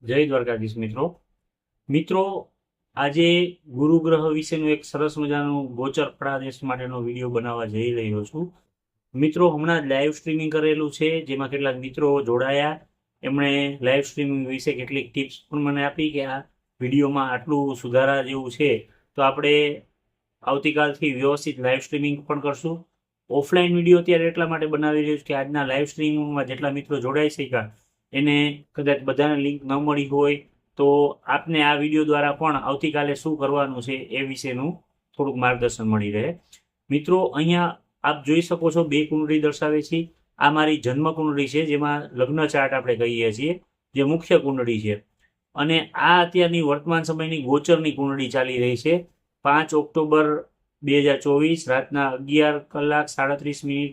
જય દ્વારકાધીશ મિત્રો. મિત્રો, આજે ગુરુ ગ્રહ વિશેનું એક સરસ મજાનું ગોચર ફળાદેશ માટેનો વિડીયો બનાવવા જઈ રહ્યો છું. મિત્રો, હમણાં જ લાઈવ સ્ટ્રીમિંગ કરેલું છે, જેમાં કેટલાક મિત્રો જોડાયા. એમણે લાઈવ સ્ટ્રીમિંગ વિશે કેટલીક ટિપ્સ પણ મને આપી કે આ વિડીયોમાં આટલું સુધારા જેવું છે, તો આપણે આવતીકાલથી વ્યવસ્થિત લાઈવ સ્ટ્રીમિંગ પણ કરશું. ઓફલાઈન વિડીયો અત્યારે એટલા માટે બનાવી રહ્યું છે કે આજના લાઈવ સ્ટ્રીમિંગમાં જેટલા મિત્રો જોડાઈ શક્યા એને કદાચ બધાને લિંક ન મળી હોય તો આપને આ વિડીયો દ્વારા પણ આવતીકાલે શું કરવાનું છે એ વિશેનું થોડુંક માર્ગદર્શન મળી રહે. મિત્રો, અહીંયા આપ જોઈ શકો છો બે કુંડળી દર્શાવે છે. આ મારી જન્મ કુંડળી છે, જેમાં લગ્ન ચાર્ટ આપણે કહીએ છીએ, જે મુખ્ય કુંડળી છે. અને આ અત્યારની વર્તમાન સમયની ગોચરની કુંડળી ચાલી રહી છે. 5 ઓક્ટોબર 2024 રાતના 11:37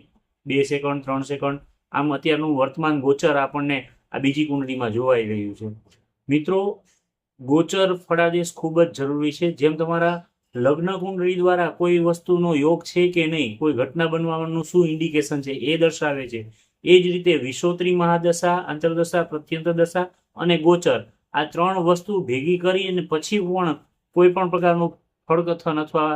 2 સેકન્ડ 3 સેકન્ડ આમ અત્યારનું વર્તમાન ગોચર આપણને આ બીજી કુંડળીમાં જોવાઈ રહ્યું છે. મિત્રો, ગોચર ફળાદેશ ખૂબ જ જરૂરી છે. જેમ તમારા લગ્ન કુંડળી દ્વારા કોઈ વસ્તુનો યોગ છે કે નહીં, કોઈ ઘટના બનવાનું શું ઇન્ડિકેશન છે એ દર્શાવે છે. એ જ રીતે વિષોત્રી મહાદશા, અંતરદશા, પ્રત્યંત દશા અને ગોચર, આ ત્રણ વસ્તુ ભેગી કરી અને પછી પણ કોઈ પણ પ્રકારનું ફળકથન અથવા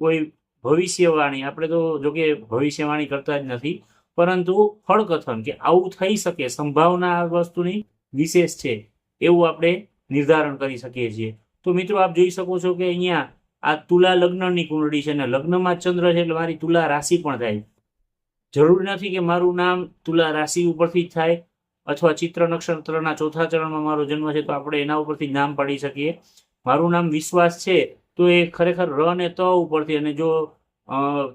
કોઈ ભવિષ્યવાણી, આપણે તો જોકે ભવિષ્યવાણી કરતા જ નથી, પરંતુ ફળકથન કે આવું થઈ શકે, સંભાવના આ વસ્તુની વિશેષ છે એવું આપણે નિર્ધારણ કરી શકીએ છીએ. તો મિત્રો, આપ જોઈ શકો છો કે અહીંયા આ તુલા લગ્નની કુંડળી છે, અને લગ્નમાં ચંદ્ર છે એટલે મારી તુલા રાશિ પણ થાય. જરૂરી નથી કે મારું નામ તુલા રાશિ ઉપરથી જ થાય, અથવા ચિત્ર નક્ષત્રના ચોથા ચરણમાં મારો જન્મ છે તો આપણે એના ઉપરથી નામ પાડી શકીએ. મારું નામ વિશ્વાસ છે તો એ ખરેખર ર અને ત ઉપરથી, અને જો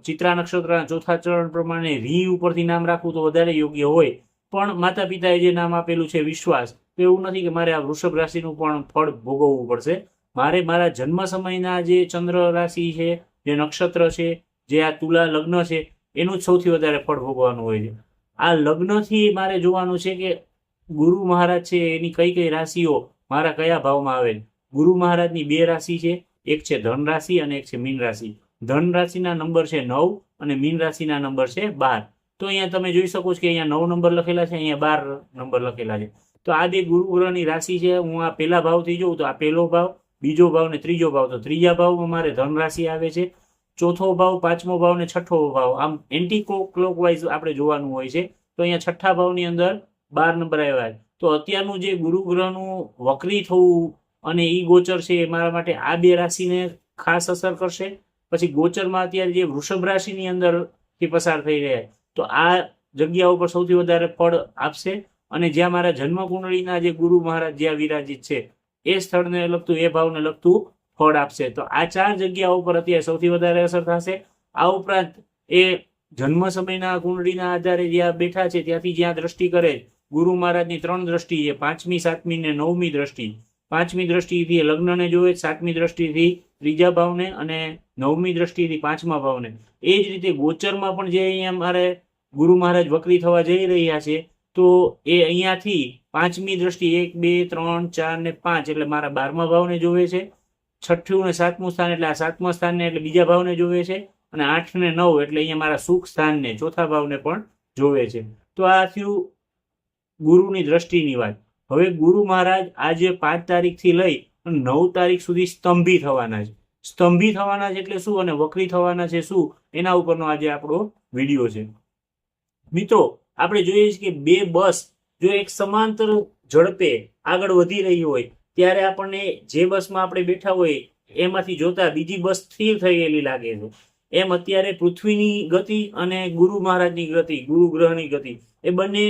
ચિત્રા નક્ષત્રના ચોથા ચરણ પ્રમાણે રી ઉપરથી નામ રાખવું તો વધારે યોગ્ય હોય. પણ માતા પિતાએ જે નામ આપેલું છે વિશ્વાસ, તો એવું નથી કે મારે આ વૃષભ રાશિનું પણ ફળ ભોગવવું પડશે. મારે મારા જન્મ સમયના જે ચંદ્ર રાશિ છે, જે નક્ષત્ર છે, જે આ તુલા લગ્ન છે, એનું જ સૌથી વધારે ફળ ભોગવવાનું હોય છે. આ લગ્નથી મારે જોવાનું છે કે ગુરુ મહારાજ છે એની કઈ કઈ રાશિઓ મારા કયા ભાવમાં આવે. ગુરુ મહારાજની બે રાશિ છે, એક છે ધન રાશિ અને એક છે મીન રાશિ. ધન રાશિના નંબર છે 9 અને મીન રાશિના નંબર છે 12. તો અહીંયા તમે જોઈ શકો છો કે અહીંયા 9 નંબર લખેલા છે, અહીંયા 12 નંબર લખેલા છે. તો આ બે ગુરુ ગ્રહની રાશિ છે. હું આ પહેલા ભાવથી જોઉં તો આ પહેલો ભાવ, બીજો ભાવ ને ત્રીજો ભાવ. તો ત્રીજા ભાવમાં મારે ધન રાશિ આવે છે, ચોથો ભાવ, પાંચમો ભાવ ને છઠ્ઠો ભાવ. આમ એન્ટી ક્લોકવાઇઝ આપણે જોવાનું હોય છે. તો અહીંયા છઠ્ઠા ભાવની અંદર 12 નંબર આવ્યા છે. તો અત્યારનું જે ગુરુ ગ્રહનું વક્રી થવું અને ઈ ગોચર છે એ મારા માટે આ બે રાશિને ખાસ અસર કરશે. પછી ગોચરમાં અત્યારે જે વૃષભ રાશિની અંદરથી પસાર થઈ રહ્યા, તો આ જગ્યા ઉપર સૌથી વધારે ફળ આપશે. અને જ્યાં મારા જન્મ કુંડળીના જે ગુરુ મહારાજ જ્યાં વિરાજિત છે એ સ્થળને લગતું, એ ભાવને લગતું ફળ આપશે. તો આ 4 જગ્યા ઉપર અત્યારે સૌથી વધારે અસર થશે. આ ઉપરાંત એ જન્મ સમયના કુંડળીના આધારે જ્યાં બેઠા છે ત્યાંથી જ્યાં દ્રષ્ટિ કરે, ગુરુ મહારાજની 3 દ્રષ્ટિ છે, 5મી, 7મી ને 9મી દ્રષ્ટિ. 5મી દ્રષ્ટિથી લગ્નને જોવે, 7મી દ્રષ્ટિથી ત્રીજા ભાવને અને 9મી દ્રષ્ટિથી 5મા ભાવને. એ જ રીતે ગોચરમાં પણ જે અહીંયા મારે ગુરુ મહારાજ વક્રી થવા જઈ રહ્યા છે, તો એ અહીંયાથી 5મી દ્રષ્ટિ 1, 2, 3, 4 ને 5 એટલે મારા 12મા ભાવને જોવે છે. 6ઠ્ઠું ને 7મું સ્થાન એટલે આ 7મા સ્થાનને એટલે બીજા ભાવને જોવે છે. અને 8 ને 9 એટલે અહીંયા મારા સુખ સ્થાનને, ચોથા ભાવને પણ જોવે છે. તો આ થયું ગુરુની દ્રષ્ટિની વાત. હવે ગુરુ મહારાજ આજે 5 તારીખથી લઈ અને 9 તારીખ સુધી સ્તંભી થવાના છે. સ્તંભી થવાના છે એટલે શું અને વક્રી થવાના છે શું, એના ઉપરનો આજે આપણો વિડીયો છે. મિત્રો, આપણે જોઈએ છીએ કે બે બસ જો એક સમાંતર ઝડપે આગળ વધી રહી હોય ત્યારે આપણને જે બસમાં આપણે બેઠા હોય એમાંથી જોતા બીજી બસ સ્થિર થઈ ગયેલી લાગે છે. એમ અત્યારે પૃથ્વીની ગતિ અને ગુરુ મહારાજની ગતિ, ગુરુ ગ્રહની ગતિ, એ બંને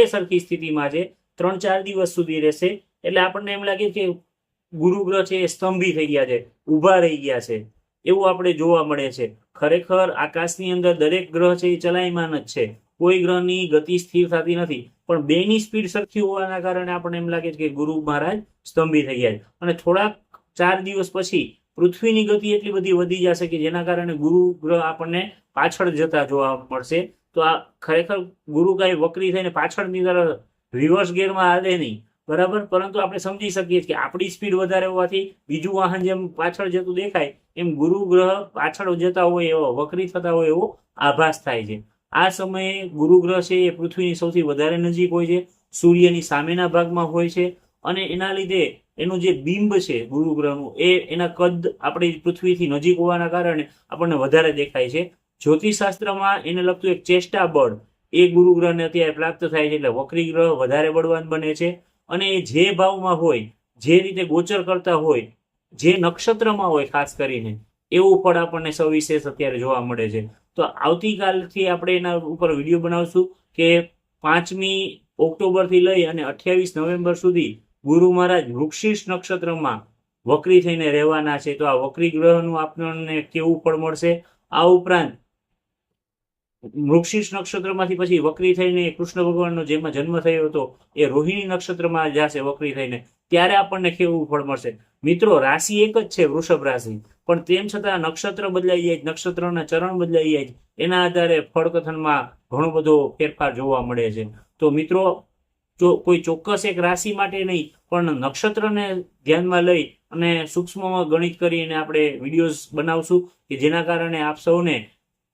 સરખી સ્થિતિમાં છે. 3-4 દિવસ સુધી રહેશે એટલે આપણને એમ લાગે કે ગુરુ ગ્રહ છે એ સ્તંભી થઈ ગયા છે, ઊભા રહી ગયા છે, એવું આપણે જોવા મળે છે. ખરેખર આકાશની અંદર દરેક ગ્રહ છે એ ચલાયમાન જ છે. કોઈ ગ્રહની ગતિ સ્થિર થતી નથી, પણ બેની સ્પીડ સરખી હોવાના કારણે આપણને એમ લાગે છે કે ગુરુ મહારાજ સ્તંભી થઈ ગયા છે. અને થોડાક 4 દિવસ પછી પૃથ્વીની ગતિ એટલી બધી વધી જશે કે જેના કારણે ગુરુ ગ્રહ આપણને પાછળ જતા જોવા મળશે. તો આ ખરેખર ગુરુ કાંઈ વક્રી થઈને પાછળની તરફ રિવર્સ ગેરમાં હાલે નહીં, બરાબર. પરંતુ આપણે સમજી શકીએ કે આપણી સ્પીડ વધારે હોવાથી બીજું વાહન જેમ પાછળ જતું દેખાય એમ ગુરુ ગ્રહ પાછળ જતા હોય એવો, વક્રી થતા હોય એવો આભાસ થાય છે. આ સમયે ગુરુ ગ્રહ છે એ પૃથ્વીની સૌથી વધારે નજીક હોય છે, સૂર્યની સામેના ભાગમાં હોય છે અને એના લીધે એનું જે બિંબ છે ગુરુ ગ્રહનું એ એના કદ આપણી પૃથ્વીથી નજીક હોવાના કારણે આપણને વધારે દેખાય છે. જ્યોતિષશાસ્ત્રમાં એને લગતું એક ચેષ્ટા બળ એ ગુરુ ગ્રહને અત્યારે પ્રાપ્ત થાય છે, એટલે વક્રી ગ્રહ વધારે બળવાન બને છે. અને એ જે ભાવમાં હોય, જે રીતે ગોચર કરતા હોય, જે નક્ષત્રમાં હોય, ખાસ કરીને એવું ફળ આપણને સવિશેષ અત્યારે જોવા મળે છે. તો આવતીકાલથી આપણે એના ઉપર વિડીયો બનાવશું કે 5મી ઓક્ટોબરથી લઈ અને 28 નવેમ્બર સુધી ગુરુ મહારાજ વૃક્ષિષ નક્ષત્રમાં વક્રી થઈને રહેવાના છે. તો આ વક્રી ગ્રહનું આપણને કેવું ફળ મળશે, આ ઉપરાંત વૃક્ષિષ નક્ષત્રમાંથી પછી વક્રી થઈને કૃષ્ણ ભગવાનનો જેમાં જન્મ થયો હતો એ રોહિણી નક્ષત્રમાં જશે વક્રી થઈને, ત્યારે આપણને કેવું ફળ મળશે. મિત્રો, રાશિ એક જ છે, વૃષભ રાશિ, પણ તેમ છતાં નક્ષત્ર બદલાઈ જાય, નક્ષત્રના ચરણ બદલાઈ જાય, એના આધારે ફળકથનમાં ઘણો બધો ફેરફાર જોવા મળે છે. તો મિત્રો, કોઈ ચોક્કસ એક રાશિ માટે નહીં, પણ નક્ષત્રને ધ્યાનમાં લઈ અને સૂક્ષ્મમાં ગણિત કરીને આપણે વિડીયોઝ બનાવશું કે જેના કારણે આપ સૌને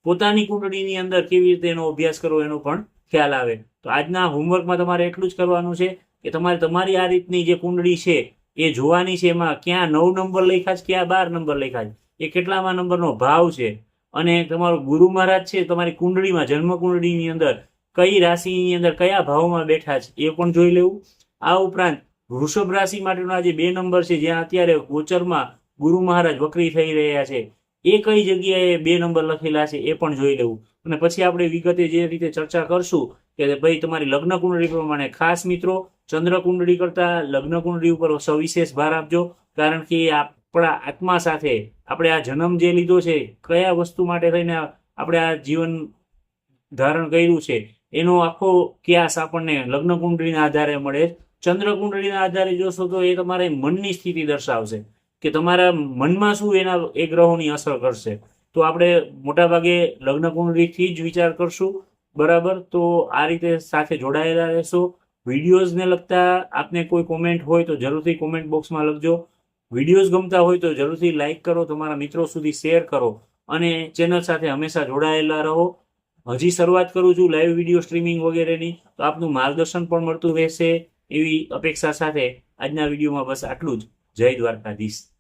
પોતાની કુંડળીની અંદર કેવી રીતે એનો અભ્યાસ કરવો એનો પણ ખ્યાલ આવે. તો આજના હોમવર્કમાં તમારે એટલું જ કરવાનું છે કે તમારે તમારી આ રીતની જે કુંડળી છે એ જોવાની છે. એમાં ક્યાં 9 નંબર લખ્યા છે, ક્યાં 12 નંબર લખ્યા છે, એ કેટલામાં નંબરનો ભાવ છે, અને તમારો ગુરુ મહારાજ છે તમારી કુંડળીમાં, જન્મ કુંડળીની અંદર કઈ રાશિની અંદર કયા ભાવમાં બેઠા છે એ પણ જોઈ લેવું. આ ઉપરાંત વૃષભ રાશિ માટેના જે 2 નંબર છે જ્યાં અત્યારે ગોચરમાં ગુરુ મહારાજ વક્રી થઈ રહ્યા છે એ કઈ જગ્યાએ 2 નંબર લખેલા છે એ પણ જોઈ લેવું. અને પછી આપણે વિગતે જે રીતે ચર્ચા કરશું કે ભાઈ તમારી લગ્ન કુંડળી પ્રમાણે, ખાસ મિત્રો ચંદ્ર કુંડળી કરતા લગ્ન કુંડળી ઉપર સવિશેષ ભાર આપજો, કારણ કે આપણા આત્મા સાથે આપણે આ જન્મ જે લીધો છે, કયા વસ્તુ માટે થઈને આપણે આ જીવન ધારણ કર્યું છે, એનો આખો ક્યાસ આપણને લગ્ન કુંડળીના આધારે મળે. ચંદ્ર કુંડળીના આધારે જોશો તો એ તમારે મનની સ્થિતિ દર્શાવશે કે તમારા મનમાં શું એના એ ગ્રહોની અસર કરશે. તો આપણે મોટાભાગે લગ્ન કુંડળીથી જ વિચાર કરશું, બરાબર? તો આ રીતે સાથે જોડાયેલા રહેશો. વિડીયોઝને લગતા આપને કોઈ કોમેન્ટ હોય તો જરૂરથી કોમેન્ટ બોક્સમાં લખજો. વિડીયોઝ ગમતા હોય તો જરૂરથી લાઇક કરો, તમારા મિત્રો સુધી શેર કરો, અને ચેનલ સાથે હંમેશા જોડાયેલા રહો. હજી શરૂઆત કરું છું લાઈવ વિડીયો સ્ટ્રીમિંગ વગેરેની, તો આપનું માર્ગદર્શન પણ મળતું રહેશે એવી અપેક્ષા સાથે આજના વિડીયોમાં બસ આટલું જ. જય દ્વારકાધીશ.